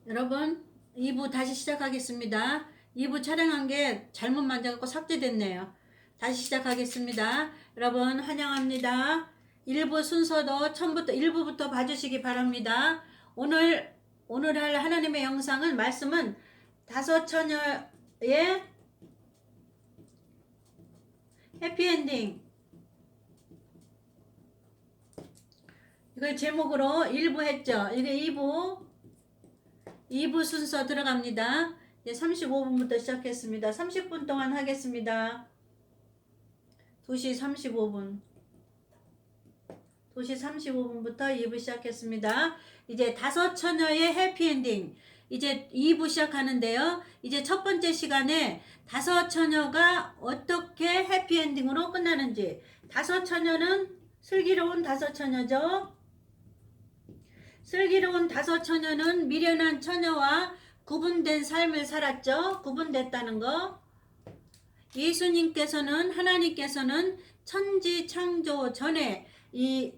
여러분 2부 다시 시작하겠습니다. 2부 촬영한 게 잘못 만져갖고 삭제됐네요. 다시 시작하겠습니다. 여러분 환영합니다. 1부 순서도 처음부터 1부부터 봐주시기 바랍니다. 오늘 할 하나님의 영상은 말씀은 다섯 처녀의 해피엔딩, 이걸 제목으로 1부 했죠. 이게 2부 순서 들어갑니다. 이제 35분부터 시작했습니다. 30분 동안 하겠습니다. 2시 35분. 2시 35분부터 2부 시작했습니다. 이제 다섯 처녀의 해피엔딩. 이제 2부 시작하는데요. 이제 첫 번째 시간에 다섯 처녀가 어떻게 해피엔딩으로 끝나는지. 다섯 처녀는 슬기로운 다섯 처녀죠. 슬기로운 다섯 처녀는 미련한 처녀와 구분된 삶을 살았죠. 구분됐다는 거. 하나님께서는 천지 창조 전에 이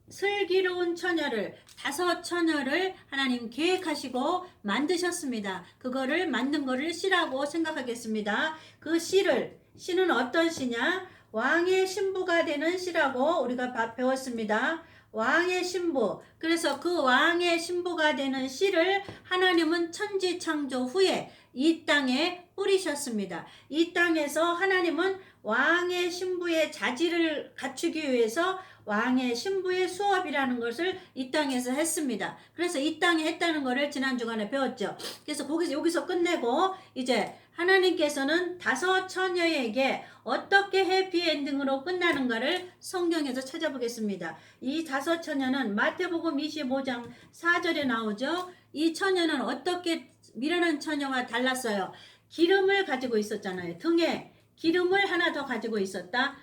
슬기로운 처녀를, 다섯 처녀를 하나님 계획하시고 만드셨습니다. 그거를 만든 거를 씨라고 생각하겠습니다. 그 씨는 어떤 씨냐? 왕의 신부가 되는 씨라고 우리가 배웠습니다. 왕의 신부. 그래서 그 왕의 신부가 되는 씨를 하나님은 천지 창조 후에 이 땅에 뿌리셨습니다. 이 땅에서 하나님은 왕의 신부의 자질을 갖추기 위해서 왕의 신부의 수업이라는 것을 이 땅에서 했습니다. 그래서 이 땅에 했다는 것을 지난 주간에 배웠죠. 그래서 여기서 끝내고 이제 하나님께서는 다섯 처녀에게 어떻게 해피엔딩으로 끝나는가를 성경에서 찾아보겠습니다. 이 다섯 처녀는 마태복음 25장 4절에 나오죠. 이 처녀는 어떻게 미련한 처녀와 달랐어요. 기름을 가지고 있었잖아요. 등에 기름을 하나 더 가지고 있었다.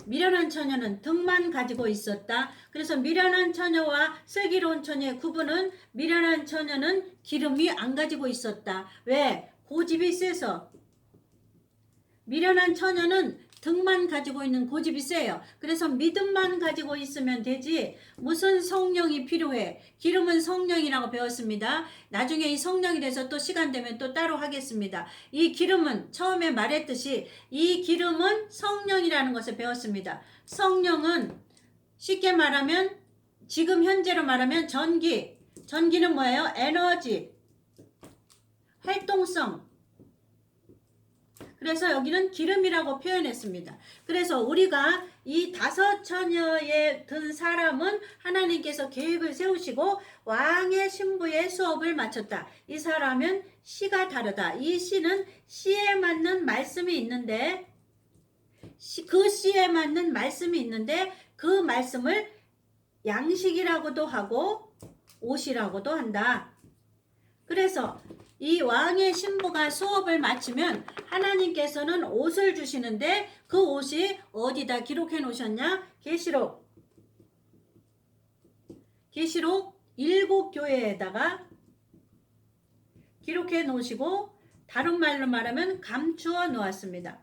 미련한 처녀는 등만 가지고 있었다. 그래서 미련한 처녀와 슬기로운 처녀의 구분은, 미련한 처녀는 기름이 안 가지고 있었다. 왜? 고집이 세서. 미련한 처녀는 등만 가지고 있는 고집이 세요. 그래서 믿음만 가지고 있으면 되지 무슨 성령이 필요해. 기름은 성령이라고 배웠습니다. 나중에 이 성령에 대해서 또 시간 되면 또 따로 하겠습니다. 이 기름은 처음에 말했듯이 이 기름은 성령이라는 것을 배웠습니다. 성령은 쉽게 말하면 지금 현재로 말하면 전기는 뭐예요? 에너지, 활동성. 그래서 여기는 기름이라고 표현했습니다. 그래서 우리가 이 다섯 처녀에 든 사람은 하나님께서 계획을 세우시고 왕의 신부의 수업을 마쳤다. 이 사람은 씨가 다르다. 이 씨는 씨에 맞는 말씀이 있는데, 그 씨에 맞는 말씀이 있는데 그 말씀을 양식이라고도 하고 옷이라고도 한다. 그래서 이 왕의 신부가 수업을 마치면 하나님께서는 옷을 주시는데 그 옷이 어디다 기록해 놓으셨냐? 계시록 7교회에다가 기록해 놓으시고 다른 말로 말하면 감추어 놓았습니다.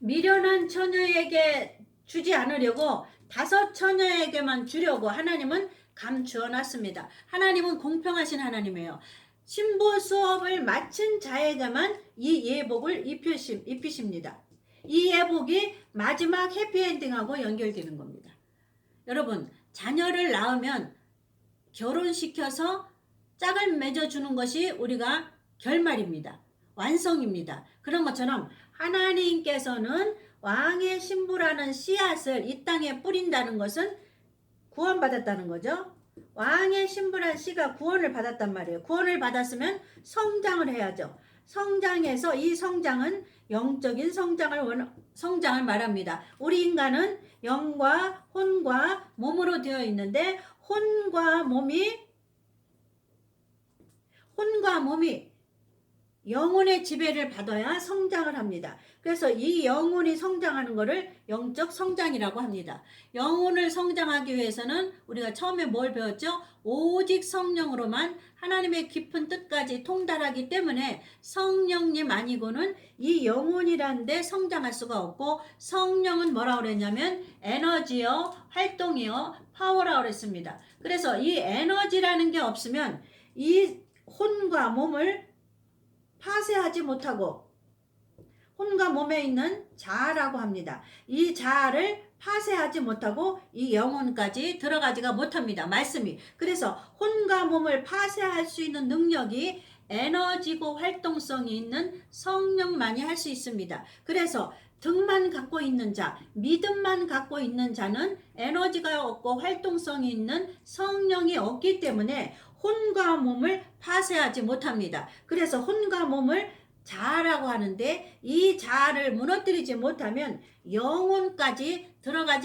미련한 처녀에게 주지 않으려고 다섯 처녀에게만 주려고 하나님은 감추어 놨습니다. 하나님은 공평하신 하나님이에요. 신부 수업을 마친 자에게만 이 예복을 입히십니다. 이 예복이 마지막 해피엔딩하고 연결되는 겁니다. 여러분, 자녀를 낳으면 결혼시켜서 짝을 맺어주는 것이 우리가 결말입니다. 완성입니다. 그런 것처럼 하나님께서는 왕의 신부라는 씨앗을 이 땅에 뿌린다는 것은 구원받았다는 거죠. 왕의 신부란 씨가 구원을 받았단 말이에요. 구원을 받았으면 성장을 해야죠. 성장해서 이 성장은 영적인 성장을 말합니다. 우리 인간은 영과 혼과 몸으로 되어 있는데 혼과 몸이 영혼의 지배를 받아야 성장을 합니다. 그래서 이 영혼이 성장하는 것을 영적 성장이라고 합니다. 영혼을 성장하기 위해서는 우리가 처음에 뭘 배웠죠? 오직 성령으로만 하나님의 깊은 뜻까지 통달하기 때문에 성령님 아니고는 이 영혼이란 데 성장할 수가 없고, 성령은 뭐라고 그랬냐면 에너지요, 활동이요, 파워라고 그랬습니다. 그래서 이 에너지라는 게 없으면 이 혼과 몸을 파쇄하지 못하고, 혼과 몸에 있는 자아라고 합니다. 이 자아를 파쇄하지 못하고 이 영혼까지 들어가지가 못합니다. 말씀이. 그래서 혼과 몸을 파쇄할 수 있는 능력이 에너지고 활동성이 있는 성령만이 할 수 있습니다. 그래서 등만 갖고 있는 자, 믿음만 갖고 있는 자는 에너지가 없고 활동성이 있는 성령이 없기 때문에 혼과 몸을 파쇄하지 못합니다. 그래서 혼과 몸을 자아라고 하는데, 이 자아를 무너뜨리지 못하면 영혼까지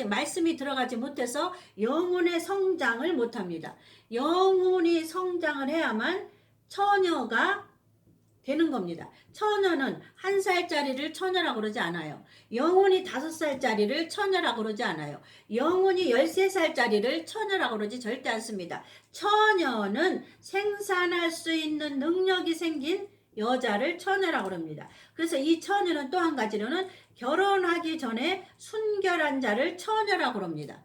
말씀이 들어가지 못해서 영혼의 성장을 못합니다. 영혼이 성장을 해야만 처녀가 되는 겁니다. 처녀는 1살짜리를 처녀라고 그러지 않아요. 영혼이 5살짜리를 처녀라고 그러지 않아요. 영혼이 13살짜리를 처녀라고 그러지 절대 않습니다. 처녀는 생산할 수 있는 능력이 생긴 여자를 처녀라고 그럽니다. 그래서 이 처녀는 또 한 가지로는 결혼하기 전에 순결한 자를 처녀라고 그럽니다.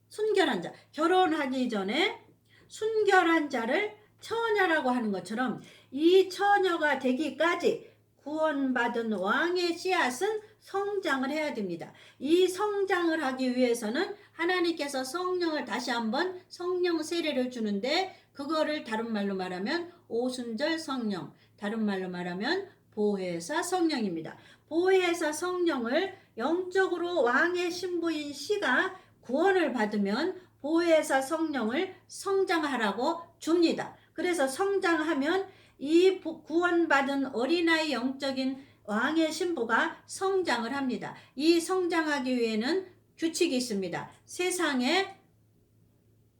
순결한 자. 결혼하기 전에 순결한 자를 처녀라고 하는 것처럼 이 처녀가 되기까지 구원받은 왕의 씨앗은 성장을 해야 됩니다. 이 성장을 하기 위해서는 하나님께서 성령을 다시 한번 성령 세례를 주는데, 그거를 다른 말로 말하면 오순절 성령, 다른 말로 말하면 보혜사 성령입니다. 보혜사 성령을 영적으로 왕의 신부인 씨가 구원을 받으면 보혜사 성령을 성장하라고 줍니다. 그래서 성장하면 이 구원받은 어린아이 영적인 왕의 신부가 성장을 합니다. 이 성장하기 위해는 규칙이 있습니다. 세상에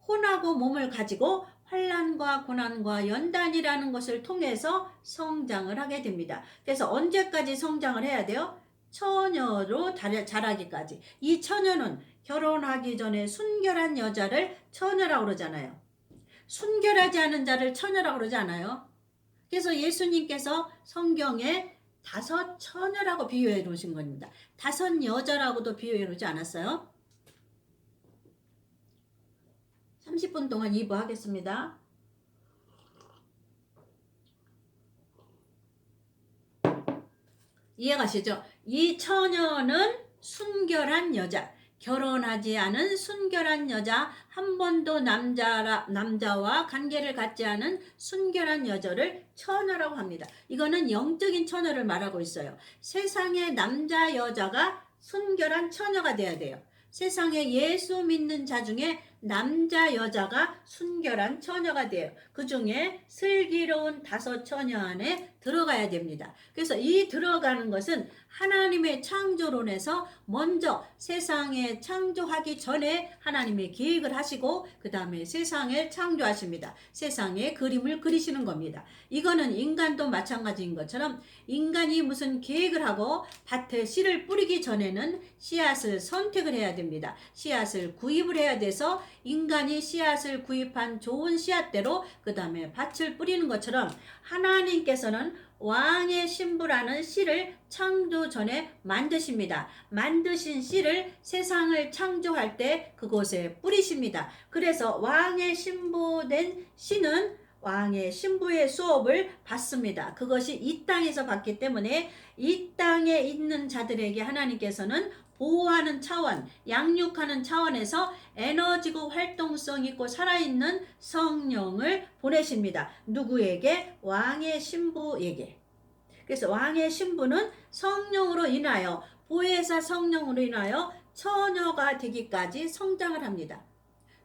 혼하고 몸을 가지고 환난과 고난과 연단이라는 것을 통해서 성장을 하게 됩니다. 그래서 언제까지 성장을 해야 돼요? 처녀로 자라기까지. 이 처녀는 결혼하기 전에 순결한 여자를 처녀라고 그러잖아요. 순결하지 않은 자를 처녀라고 그러지 않아요. 그래서 예수님께서 성경에 5 처녀라고 비유해 놓으신 겁니다. 5 여자라고도 비유해 놓지 않았어요. 30분 동안 2부 하겠습니다. 이해가시죠? 이 처녀는 순결한 여자, 결혼하지 않은 순결한 여자, 한 번도 남자와 관계를 갖지 않은 순결한 여자를 처녀라고 합니다. 이거는 영적인 처녀를 말하고 있어요. 세상의 남자 여자가 순결한 처녀가 돼야 돼요. 세상에 예수 믿는 자 중에 남자 여자가 순결한 처녀가 돼요. 그 중에 슬기로운 5 처녀 안에 들어가야 됩니다. 그래서 이 들어가는 것은 하나님의 창조론에서 먼저 세상에 창조하기 전에 하나님의 계획을 하시고 그 다음에 세상을 창조하십니다. 세상에 그림을 그리시는 겁니다. 이거는 인간도 마찬가지인 것처럼 인간이 무슨 계획을 하고 밭에 씨를 뿌리기 전에는 씨앗을 선택을 해야 됩니다. 씨앗을 구입을 해야 돼서 인간이 씨앗을 구입한 좋은 씨앗대로 그 다음에 밭을 뿌리는 것처럼 하나님께서는 왕의 신부라는 씨를 창조 전에 만드십니다. 만드신 씨를 세상을 창조할 때 그곳에 뿌리십니다. 그래서 왕의 신부된 씨는 왕의 신부의 수업을 받습니다. 그것이 이 땅에서 받기 때문에 이 땅에 있는 자들에게 하나님께서는 보호하는 차원, 양육하는 차원에서 에너지고 활동성 있고 살아있는 성령을 보내십니다. 누구에게? 왕의 신부에게. 그래서 왕의 신부는 성령으로 인하여, 보혜사 성령으로 인하여 처녀가 되기까지 성장을 합니다.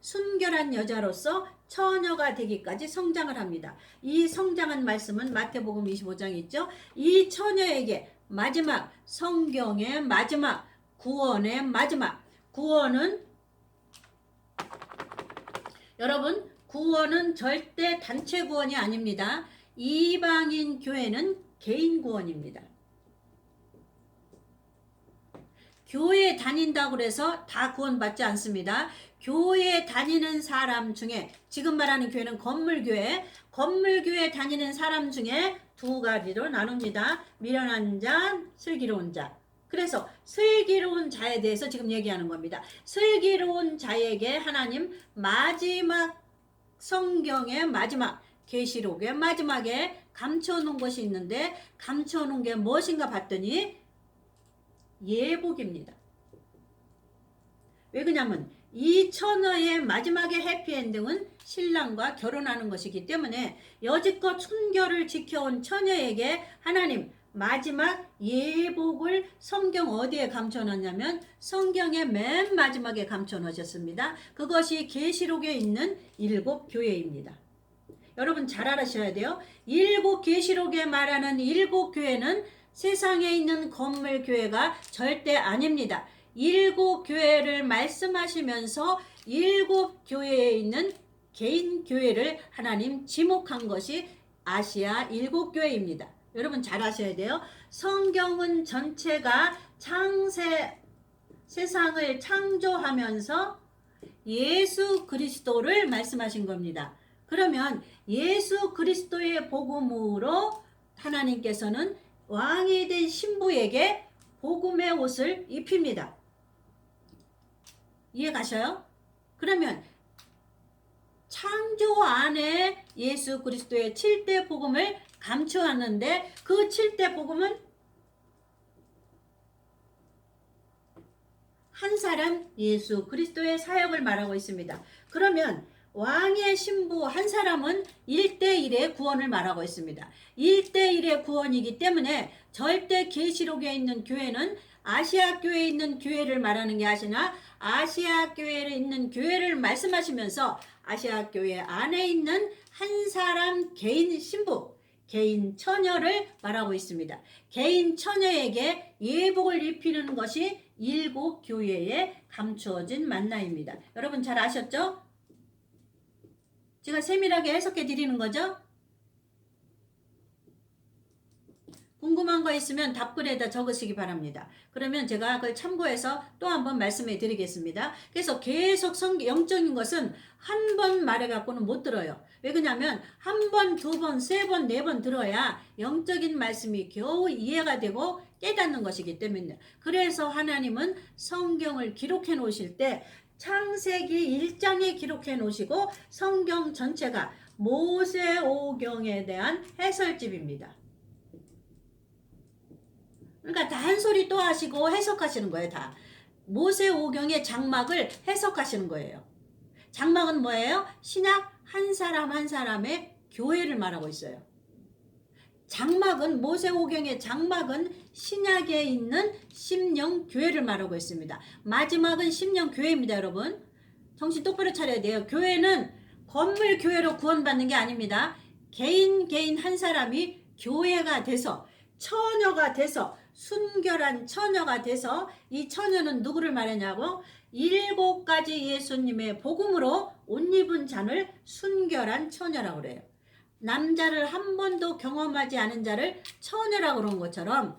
순결한 여자로서 처녀가 되기까지 성장을 합니다. 이 성장한 말씀은 마태복음 25장 있죠. 이 처녀에게 마지막, 성경의 마지막, 구원의 마지막, 구원은 여러분, 구원은 절대 단체 구원이 아닙니다. 이방인 교회는 개인 구원입니다. 교회 다닌다고 해서 다 구원받지 않습니다. 교회 다니는 사람 중에, 지금 말하는 교회는 건물교회 다니는 사람 중에 두 가지로 나눕니다. 미련한 자, 슬기로운 자. 그래서 슬기로운 자에 대해서 지금 얘기하는 겁니다. 슬기로운 자에게 하나님 마지막, 성경의 마지막, 계시록의 마지막에 감춰놓은 것이 있는데, 감춰놓은 게 무엇인가 봤더니 예복입니다. 왜 그러냐면 이 처녀의 마지막의 해피엔딩은 신랑과 결혼하는 것이기 때문에 여지껏 순결을 지켜온 처녀에게 하나님 마지막 예복을 성경 어디에 감춰놨냐면 성경의 맨 마지막에 감춰놓으셨습니다. 그것이 계시록에 있는 7교회입니다. 여러분 잘 알아셔야 돼요. 7계시록에 말하는 7교회는 세상에 있는 건물 교회가 절대 아닙니다. 7교회를 말씀하시면서 7교회에 있는 개인 교회를 하나님 지목한 것이 아시아 7교회입니다. 여러분 잘 아셔야 돼요. 성경은 전체가 세상을 창조하면서 예수 그리스도를 말씀하신 겁니다. 그러면 예수 그리스도의 복음으로 하나님께서는 왕이 된 신부에게 복음의 옷을 입힙니다. 이해 가셔요? 그러면 창조 안에 예수 그리스도의 7대 복음을 감추었는데 그 7대 복음은 한 사람 예수 그리스도의 사역을 말하고 있습니다. 그러면 왕의 신부 한 사람은 1대1의 구원을 말하고 있습니다. 1대1의 구원이기 때문에 절대 계시록에 있는 교회는 아시아 교회에 있는 교회를 말하는 게 아니라 아시아 교회에 있는 교회를 말씀하시면서 아시아 교회 안에 있는 한 사람 개인 신부, 개인 처녀를 말하고 있습니다. 개인 처녀에게 예복을 입히는 것이 7교회에 감추어진 만나입니다. 여러분 잘 아셨죠? 제가 세밀하게 해석해 드리는 거죠? 궁금한 거 있으면 답글에다 적으시기 바랍니다. 그러면 제가 그걸 참고해서 또 한번 말씀해 드리겠습니다. 그래서 계속 영적인 것은 한 번 말해 갖고는 못 들어요. 왜 그러냐면 한 번, 두 번, 세 번, 네 번 들어야 영적인 말씀이 겨우 이해가 되고 깨닫는 것이기 때문에, 그래서 하나님은 성경을 기록해 놓으실 때 창세기 1장에 기록해 놓으시고 성경 전체가 모세오경에 대한 해설집입니다. 그러니까 다 한 소리 또 하시고 해석하시는 거예요. 다 모세오경의 장막을 해석하시는 거예요. 장막은 뭐예요? 신약 한 사람 한 사람의 교회를 말하고 있어요. 장막은, 모세오경의 장막은 신약에 있는 심령교회를 말하고 있습니다. 마지막은 심령교회입니다. 여러분 정신 똑바로 차려야 돼요. 교회는 건물교회로 구원받는 게 아닙니다. 개인 한 사람이 교회가 돼서, 처녀가 돼서, 순결한 처녀가 돼서, 이 처녀는 누구를 말하냐고? 7가지 예수님의 복음으로 옷 입은 자를 순결한 처녀라고 그래요. 남자를 한 번도 경험하지 않은 자를 처녀라고 그런 것처럼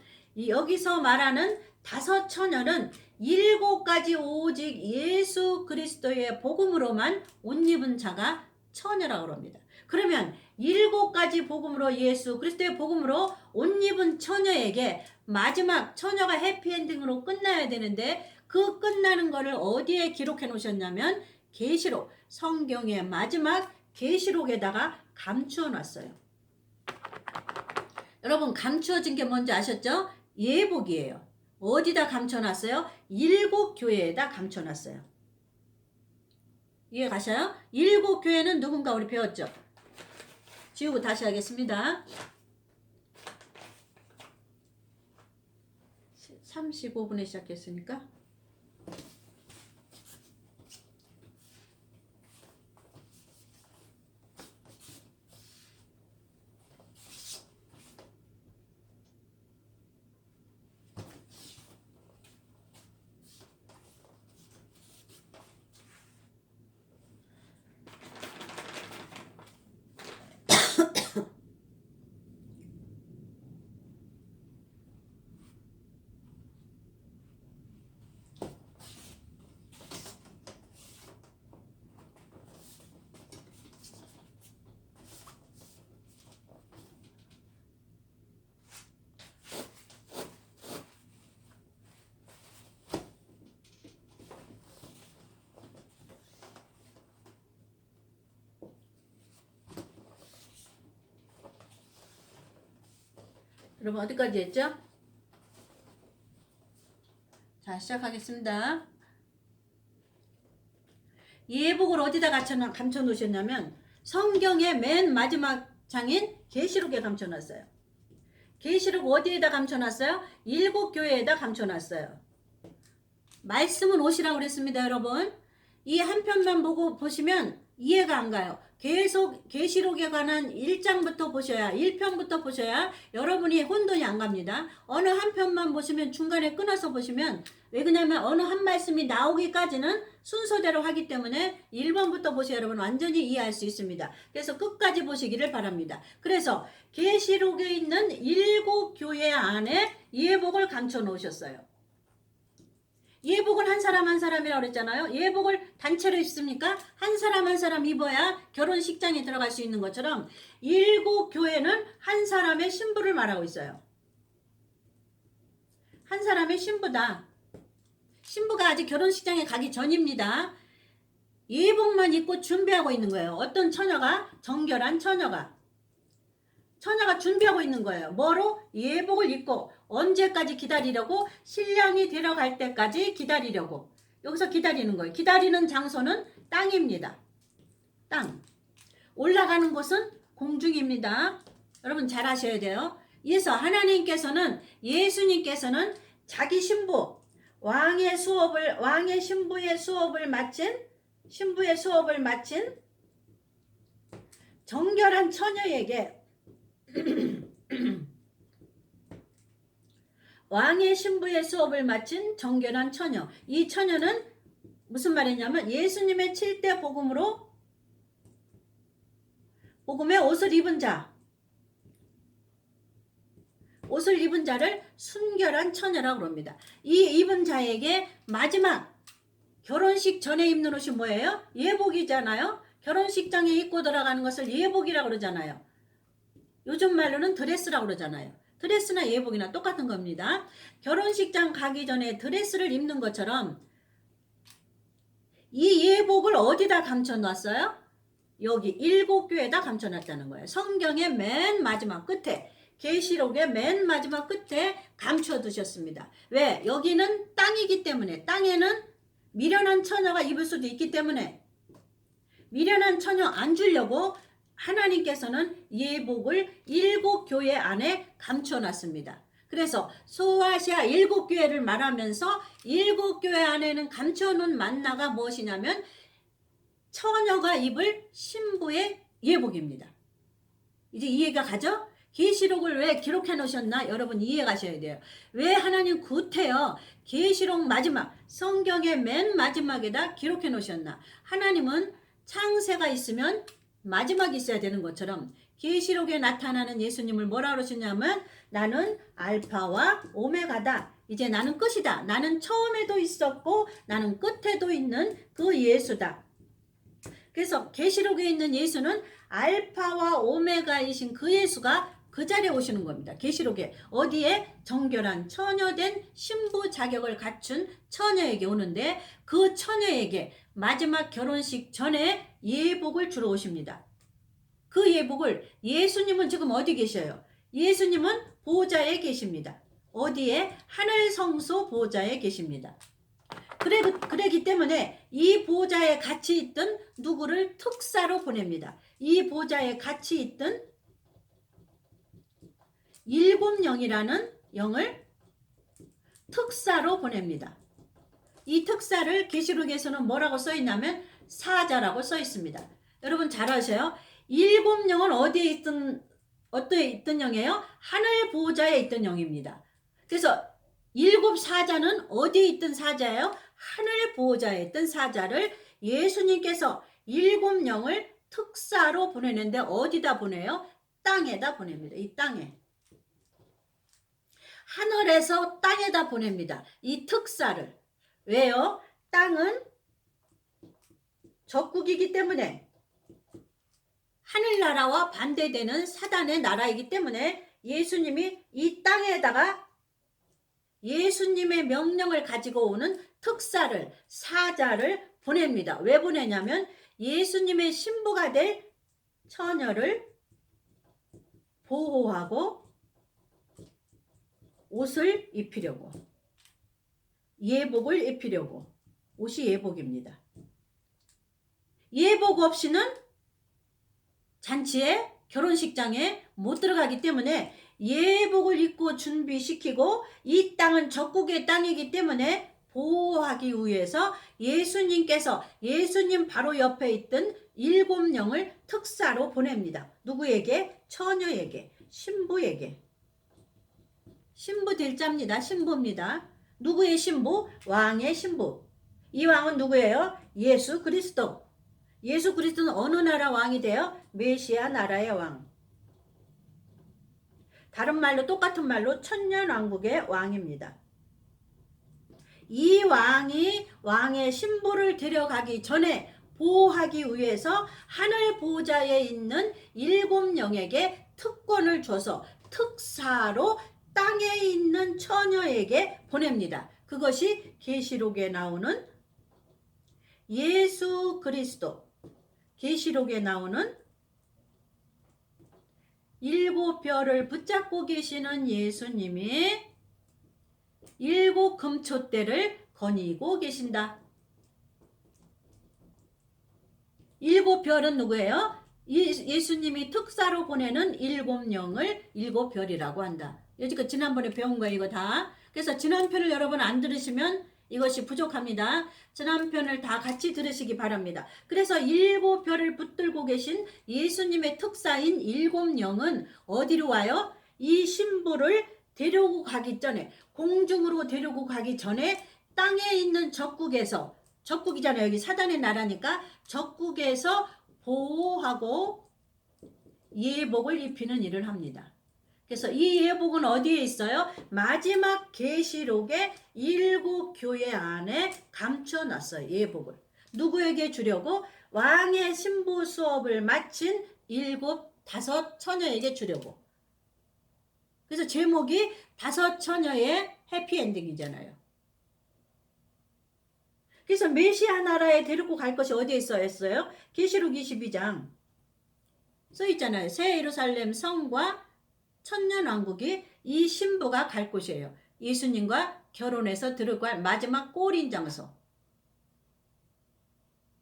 여기서 말하는 5 처녀는 7가지 오직 예수 그리스도의 복음으로만 옷 입은 자가 처녀라고 합니다. 그러면 7가지 복음으로, 예수 그리스도의 복음으로 옷 입은 처녀에게 마지막 처녀가 해피엔딩으로 끝나야 되는데 그 끝나는 거를 어디에 기록해 놓으셨냐면 계시록, 성경의 마지막 계시록에다가 감추어 놨어요. 여러분 감추어진 게 뭔지 아셨죠? 예복이에요. 어디다 감춰 놨어요? 7교회에다 감춰 놨어요. 이해 가셔요? 7교회는 누군가 우리 배웠죠? 지우고 다시 하겠습니다. 35분에 시작했으니까 여러분 어디까지 했죠? 자, 시작하겠습니다. 예복을 어디다 감춰 놓으셨냐면 성경의 맨 마지막 장인 계시록에 감춰 놨어요. 계시록 어디에다 감춰 놨어요? 7교회에다 감춰 놨어요. 말씀은 옷이라고 그랬습니다, 여러분. 이 한 편만 보고 보시면 이해가 안 가요. 계속 계시록에 관한 1장부터 보셔야 1편부터 보셔야 여러분이 혼돈이 안 갑니다. 어느 한 편만 보시면 중간에 끊어서 보시면 왜 그러냐면 어느 한 말씀이 나오기까지는 순서대로 하기 때문에 1번부터 보셔야 여러분 완전히 이해할 수 있습니다. 그래서 끝까지 보시기를 바랍니다. 그래서 계시록에 있는 7교회 안에 예복을 감춰 놓으셨어요. 예복은 한 사람 한 사람이라고 그랬잖아요. 예복을 단체로 입습니까? 한 사람 한 사람 입어야 결혼식장에 들어갈 수 있는 것처럼 7교회는 한 사람의 신부를 말하고 있어요. 한 사람의 신부다. 신부가 아직 결혼식장에 가기 전입니다. 예복만 입고 준비하고 있는 거예요. 어떤 처녀가? 정결한 처녀가 준비하고 있는 거예요. 뭐로? 예복을 입고 언제까지 기다리려고? 신랑이 데려갈 때까지 기다리려고. 여기서 기다리는 거예요. 기다리는 장소는 땅입니다. 땅. 올라가는 곳은 공중입니다. 여러분 잘 아셔야 돼요. 그래서 하나님께서는 예수님께서는 자기 신부 왕의 신부의 수업을 마친 정결한 처녀에게 왕의 신부의 수업을 마친 정결한 처녀. 이 처녀는 무슨 말이냐면 예수님의 7대 복음의 옷을 입은 자를 순결한 처녀라고 합니다. 이 입은 자에게 마지막 결혼식 전에 입는 옷이 뭐예요? 예복이잖아요. 결혼식장에 입고 들어가는 것을 예복이라고 그러잖아요. 요즘 말로는 드레스라고 그러잖아요. 드레스나 예복이나 똑같은 겁니다. 결혼식장 가기 전에 드레스를 입는 것처럼 이 예복을 어디다 감춰놨어요? 여기 7교회에다 감춰놨다는 거예요. 성경의 맨 마지막 끝에, 계시록의 맨 마지막 끝에 감춰두셨습니다. 왜? 여기는 땅이기 때문에, 땅에는 미련한 처녀가 입을 수도 있기 때문에 미련한 처녀 안 주려고 하나님께서는 예복을 7교회 안에 감춰놨습니다. 그래서 소아시아 7교회를 말하면서 7교회 안에는 감춰놓은 만나가 무엇이냐면 처녀가 입을 신부의 예복입니다. 이제 이해가 가죠? 계시록을 왜 기록해 놓으셨나? 여러분 이해 가셔야 돼요. 왜 하나님 구태여 계시록 마지막 성경의 맨 마지막에다 기록해 놓으셨나? 하나님은 창세가 있으면 마지막이 있어야 되는 것처럼 계시록에 나타나는 예수님을 뭐라 그러시냐면 나는 알파와 오메가다. 이제 나는 끝이다. 나는 처음에도 있었고 나는 끝에도 있는 그 예수다. 그래서 계시록에 있는 예수는 알파와 오메가이신 그 예수가 그 자리에 오시는 겁니다. 계시록에 어디에? 정결한 처녀된 신부 자격을 갖춘 처녀에게 오는데 그 처녀에게 마지막 결혼식 전에 예복을 주러 오십니다. 그 예복을 예수님은 지금 어디 계셔요? 예수님은 보좌에 계십니다. 어디에? 하늘 성소 보좌에 계십니다. 그러기 때문에 이 보좌에 같이 있던 누구를 특사로 보냅니다. 이 보좌에 같이 있던 7영이라는 영을 특사로 보냅니다. 이 특사를 계시록에서는 뭐라고 써 있냐면 사자라고 써 있습니다. 여러분 잘 아셔요. 7영은 어디에 있던 영이에요? 하늘 보좌에 있던 영입니다. 그래서 7 사자는 어디에 있던 사자예요? 하늘 보좌에 있던 사자를 예수님께서 7영을 특사로 보내는데 어디다 보내요? 땅에다 보냅니다. 이 땅에. 하늘에서 땅에다 보냅니다. 이 특사를. 왜요? 땅은 적국이기 때문에 하늘나라와 반대되는 사단의 나라이기 때문에 예수님이 이 땅에다가 예수님의 명령을 가지고 오는 특사를, 사자를 보냅니다. 왜 보내냐면 예수님의 신부가 될 처녀를 보호하고 옷을 입히려고, 예복을 입히려고. 옷이 예복입니다. 예복 없이는 잔치에, 결혼식장에 못 들어가기 때문에 예복을 입고 준비시키고, 이 땅은 적국의 땅이기 때문에 보호하기 위해서 예수님께서 예수님 바로 옆에 있던 7영을 특사로 보냅니다. 누구에게? 처녀에게, 신부에게. 신부 될 자입니다. 신부입니다. 누구의 신부? 왕의 신부. 이 왕은 누구예요? 예수 그리스도. 예수 그리스도는 어느 나라 왕이 돼요? 메시아 나라의 왕. 다른 말로, 똑같은 말로 천년왕국의 왕입니다. 이 왕이 왕의 신부를 데려가기 전에 보호하기 위해서 하늘 보좌에 있는 7영에게 특권을 줘서 특사로 땅에 있는 처녀에게 보냅니다. 그것이 계시록에 나오는 예수 그리스도, 계시록에 나오는 7별을 붙잡고 계시는 예수님이 7 금초대를 거니고 계신다. 7별은 누구예요? 예수님이 특사로 보내는 7영을 7별이라고 한다. 여지껏 지난번에 배운 거 이거 다. 그래서 지난 편을 여러분 안 들으시면 이것이 부족합니다. 지난 편을 다 같이 들으시기 바랍니다. 그래서 7별을 붙들고 계신 예수님의 특사인 7영은 어디로 와요? 이 신부를 데리고 가기 전에, 공중으로 데리고 가기 전에 땅에 있는 적국에서, 적국이잖아요. 여기 사단의 나라니까 적국에서 보호하고 예복을 입히는 일을 합니다. 그래서 이 예복은 어디에 있어요? 마지막 계시록의 7 교회 안에 감춰놨어요. 예복을. 누구에게 주려고? 왕의 신부 수업을 마친 5 처녀에게 주려고. 그래서 제목이 5 처녀의 해피엔딩이잖아요. 그래서 메시아 나라에 데리고 갈 것이 어디에 있어요? 계시록 22장 써 있잖아요. 새 예루살렘 성과 천년왕국이 이 신부가 갈 곳이에요. 예수님과 결혼해서 들어갈 마지막 골인 장소.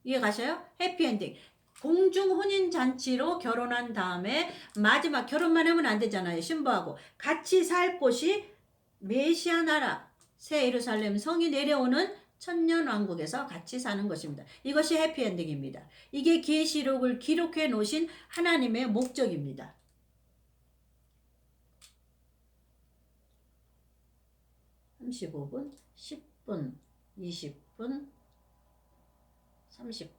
이해 가셔요? 해피엔딩. 공중 혼인잔치로 결혼한 다음에 마지막, 결혼만 하면 안 되잖아요. 신부하고 같이 살 곳이 메시아 나라 새 예루살렘 성이 내려오는 천년왕국에서 같이 사는 것입니다. 이것이 해피엔딩입니다. 이게 계시록을 기록해 놓으신 하나님의 목적입니다. 35분, 10분, 20분, 30분.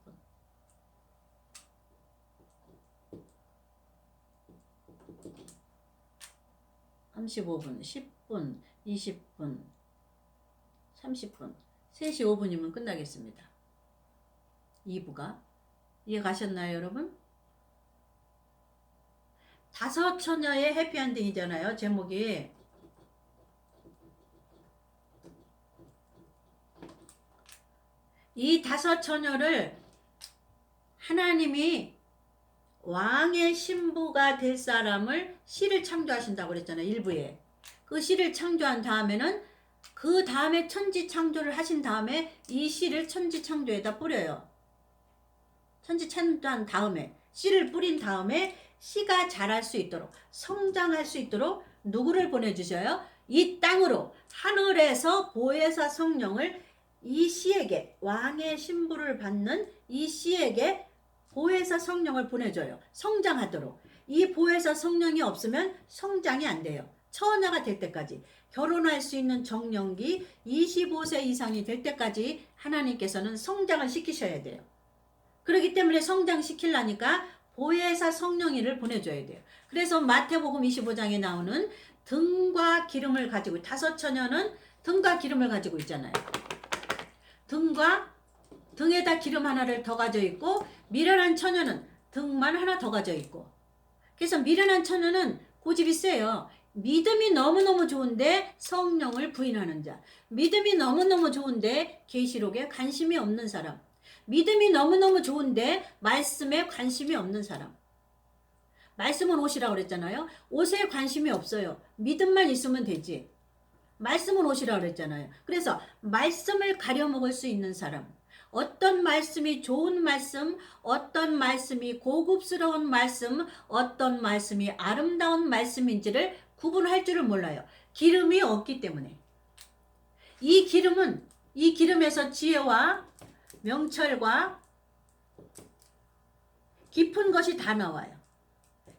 35분, 10분, 20분, 30분, 3시 5분이면 끝나겠습니다. 2부가. 이해 가셨나요, 여러분? 5 처녀의 해피엔딩이잖아요, 제목이. 이 5 처녀를 하나님이 왕의 신부가 될 사람을 씨를 창조하신다고 그랬잖아요. 1부에. 그 씨를 창조한 다음에는 그 다음에 천지 창조를 하신 다음에 이 씨를 천지 창조에다 뿌려요. 천지 창조한 다음에 씨를 뿌린 다음에 씨가 자랄 수 있도록, 성장할 수 있도록 누구를 보내주셔요? 이 땅으로 하늘에서 보혜사 성령을 이 씨에게, 왕의 신부를 받는 이 씨에게 보혜사 성령을 보내줘요. 성장하도록. 이 보혜사 성령이 없으면 성장이 안 돼요. 처녀가 될 때까지, 결혼할 수 있는 정년기 25세 이상이 될 때까지 하나님께서는 성장을 시키셔야 돼요. 그렇기 때문에 성장시키려니까 보혜사 성령이를 보내줘야 돼요. 그래서 마태복음 25장에 나오는 등과 기름을 가지고, 5 처녀는 등과 기름을 가지고 있잖아요. 등에다 기름 하나를 더 가져 있고, 미련한 처녀는 등만 하나 더 가져 있고. 그래서 미련한 처녀는 고집이 세요. 믿음이 너무너무 좋은데 성령을 부인하는 자, 믿음이 너무너무 좋은데 계시록에 관심이 없는 사람, 믿음이 너무너무 좋은데 말씀에 관심이 없는 사람. 말씀은 옷이라고 그랬잖아요. 옷에 관심이 없어요. 믿음만 있으면 되지. 말씀은 옷이라고 그랬잖아요. 그래서 말씀을 가려 먹을 수 있는 사람, 어떤 말씀이 좋은 말씀, 어떤 말씀이 고급스러운 말씀, 어떤 말씀이 아름다운 말씀인지를 구분할 줄을 몰라요. 기름이 없기 때문에. 이 기름에서 지혜와 명철과 깊은 것이 다 나와요.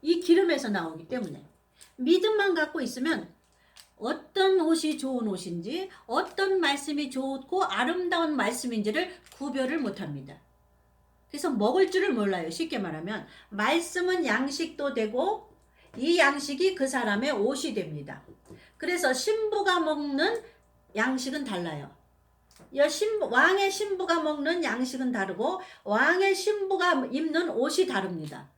이 기름에서 나오기 때문에. 믿음만 갖고 있으면 어떤 옷이 좋은 옷인지, 어떤 말씀이 좋고 아름다운 말씀인지를 구별을 못합니다. 그래서 먹을 줄을 몰라요. 쉽게 말하면 말씀은 양식도 되고 이 양식이 그 사람의 옷이 됩니다. 그래서 신부가 먹는 양식은 달라요. 왕의 신부가 먹는 양식은 다르고 왕의 신부가 입는 옷이 다릅니다.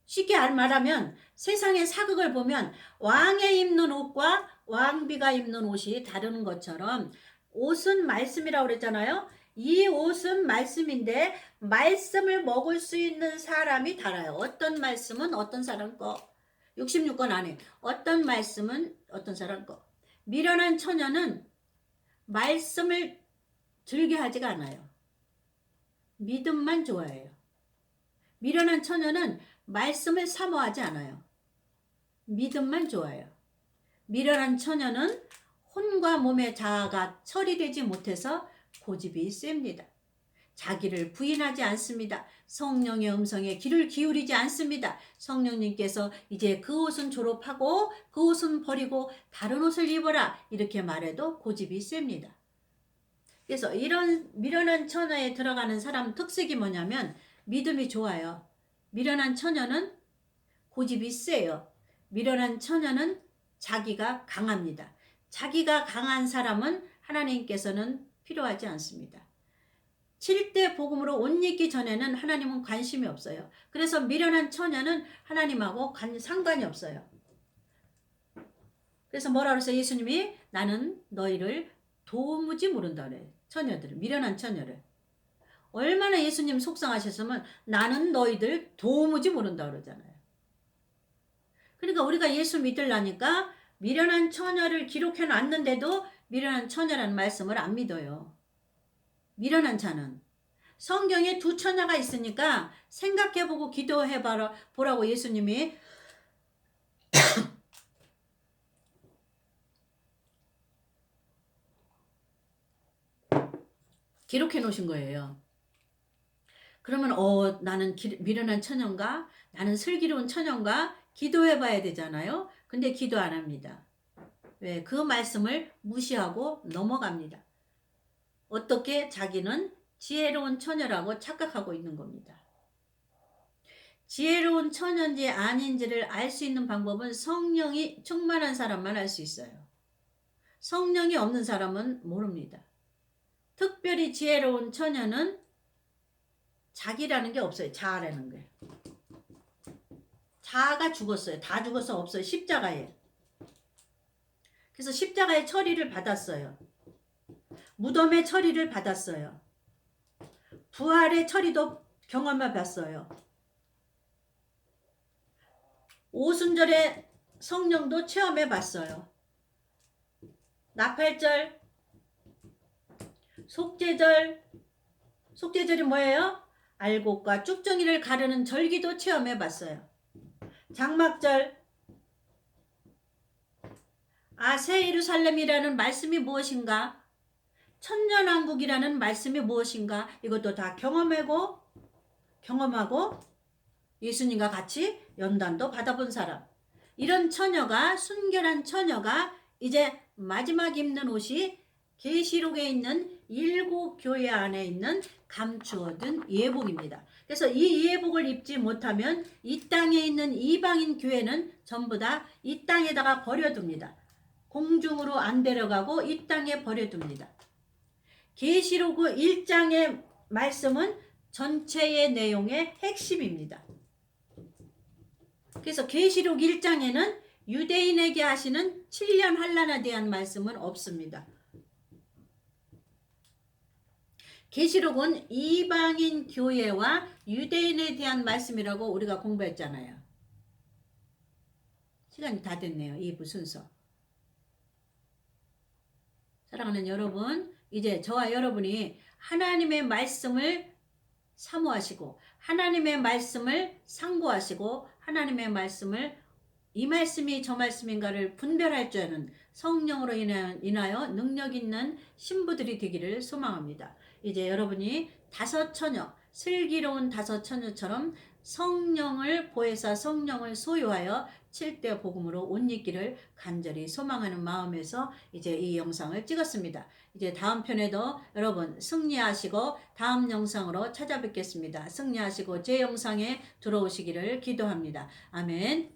쉽게 말하면 세상의 사극을 보면 왕의 입는 옷과 왕비가 입는 옷이 다른 것처럼 옷은 말씀이라고 그랬잖아요. 이 옷은 말씀인데 말씀을 먹을 수 있는 사람이 달라요. 어떤 말씀은 어떤 사람 거. 66권 안에 어떤 말씀은 어떤 사람 거. 미련한 처녀는 말씀을 즐겨하지가 않아요. 믿음만 좋아해요. 미련한 처녀는 말씀을 사모하지 않아요. 믿음만 좋아해요. 미련한 처녀는 혼과 몸의 자아가 처리되지 못해서 고집이 셉니다. 자기를 부인하지 않습니다. 성령의 음성에 귀를 기울이지 않습니다. 성령님께서 이제 그 옷은 졸업하고 그 옷은 버리고 다른 옷을 입어라 이렇게 말해도 고집이 셉니다. 그래서 이런 미련한 처녀에 들어가는 사람 특색이 뭐냐면 믿음이 좋아요. 미련한 처녀는 고집이 세요. 미련한 처녀는 자기가 강합니다. 자기가 강한 사람은 하나님께서는 필요하지 않습니다. 7대 복음으로 옷 입기 전에는 하나님은 관심이 없어요. 그래서 미련한 처녀는 하나님하고 상관이 없어요. 그래서 뭐라 그랬어요? 예수님이 나는 너희를 도무지 모른다 그래요. 처녀들을, 미련한 처녀를. 얼마나 예수님 속상하셨으면 나는 너희들 도무지 모른다 그러잖아요. 그러니까 우리가 예수 믿으려니까 미련한 처녀를 기록해 놨는데도 미련한 처녀라는 말씀을 안 믿어요. 미련한 자는. 성경에 두 처녀가 있으니까 생각해보고 기도해보라고 예수님이 기록해 놓으신 거예요. 그러면 나는 미련한 처녀인가? 나는 슬기로운 처녀인가? 기도해봐야 되잖아요. 근데 기도 안 합니다. 왜? 그 말씀을 무시하고 넘어갑니다. 어떻게? 자기는 지혜로운 처녀라고 착각하고 있는 겁니다. 지혜로운 처녀인지 아닌지를 알 수 있는 방법은 성령이 충만한 사람만 알 수 있어요. 성령이 없는 사람은 모릅니다. 특별히 지혜로운 처녀는 자기라는 게 없어요. 자아라는 게. 자아가 죽었어요. 다 죽어서 없어요. 십자가에. 그래서 십자가의 처리를 받았어요. 무덤의 처리를 받았어요. 부활의 처리도 경험해 봤어요. 오순절의 성령도 체험해 봤어요. 나팔절, 속죄절이 뭐예요? 알곡과 쭉정이를 가르는 절기도 체험해 봤어요. 장막절, 새 예루살렘이라는 말씀이 무엇인가? 천년왕국이라는 말씀이 무엇인가? 이것도 다 경험하고 예수님과 같이 연단도 받아본 사람. 이런 처녀가, 순결한 처녀가 이제 마지막 입는 옷이 계시록에 있는 7 교회 안에 있는 감추어둔 예복입니다. 그래서 이 예복을 입지 못하면 이 땅에 있는 이방인 교회는 전부 다 이 땅에다가 버려둡니다. 공중으로 안 데려가고 이 땅에 버려둡니다. 계시록 1장의 말씀은 전체의 내용의 핵심입니다. 그래서 계시록 1장에는 유대인에게 하시는 7년 환난에 대한 말씀은 없습니다. 계시록은 이방인 교회와 유대인에 대한 말씀이라고 우리가 공부했잖아요. 시간이 다 됐네요. 2부 순서. 사랑하는 여러분, 이제 저와 여러분이 하나님의 말씀을 사모하시고 하나님의 말씀을 상고하시고 하나님의 말씀을 이 말씀이 저 말씀인가를 분별할 줄 아는 성령으로 인하여 능력 있는 신부들이 되기를 소망합니다. 이제 여러분이 다섯 처녀, 슬기로운 다섯 처녀처럼 성령을 보혜사 성령을 소유하여 7대 복음으로 옷 입기를 간절히 소망하는 마음에서 이제 이 영상을 찍었습니다. 이제 다음 편에도 여러분 승리하시고 다음 영상으로 찾아뵙겠습니다. 승리하시고 제 영상에 들어오시기를 기도합니다. 아멘.